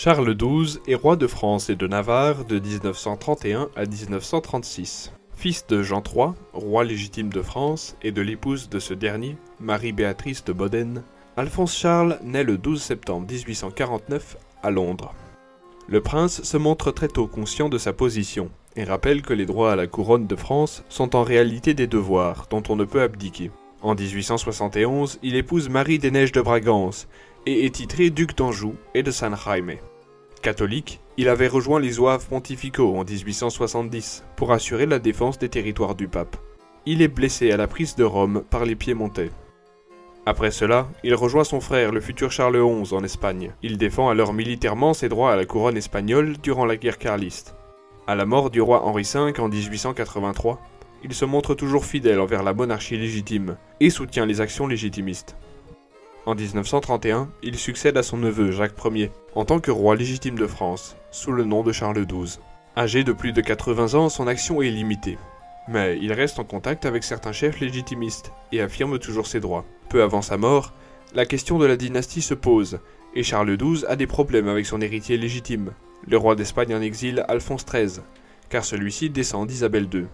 Charles XII est roi de France et de Navarre de 1931 à 1936. Fils de Jean III, roi légitime de France, et de l'épouse de ce dernier, Marie-Béatrice de Modène, Alphonse Charles naît le 12 septembre 1849 à Londres. Le prince se montre très tôt conscient de sa position et rappelle que les droits à la couronne de France sont en réalité des devoirs dont on ne peut abdiquer. En 1871, il épouse Marie des Neiges de Bragance et est titré duc d'Anjou et de San Jaime. Catholique, il avait rejoint les Zouaves pontificaux en 1870 pour assurer la défense des territoires du pape. Il est blessé à la prise de Rome par les Piémontais. Après cela, il rejoint son frère, le futur Charles XI, en Espagne. Il défend alors militairement ses droits à la couronne espagnole durant la guerre carliste. À la mort du roi Henri V en 1883, il se montre toujours fidèle envers la monarchie légitime et soutient les actions légitimistes. En 1931, il succède à son neveu Jacques Ier en tant que roi légitime de France, sous le nom de Charles XII. Âgé de plus de 80 ans, son action est limitée. Mais il reste en contact avec certains chefs légitimistes et affirme toujours ses droits. Peu avant sa mort, la question de la dynastie se pose, et Charles XII a des problèmes avec son héritier légitime, le roi d'Espagne en exil Alphonse XIII, car celui-ci descend d'Isabelle II.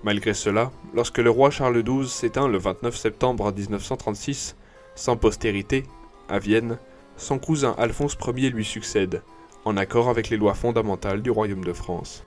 Malgré cela, lorsque le roi Charles XII s'éteint le 29 septembre 1936, sans postérité, à Vienne, son cousin Alphonse Ier lui succède, en accord avec les lois fondamentales du royaume de France.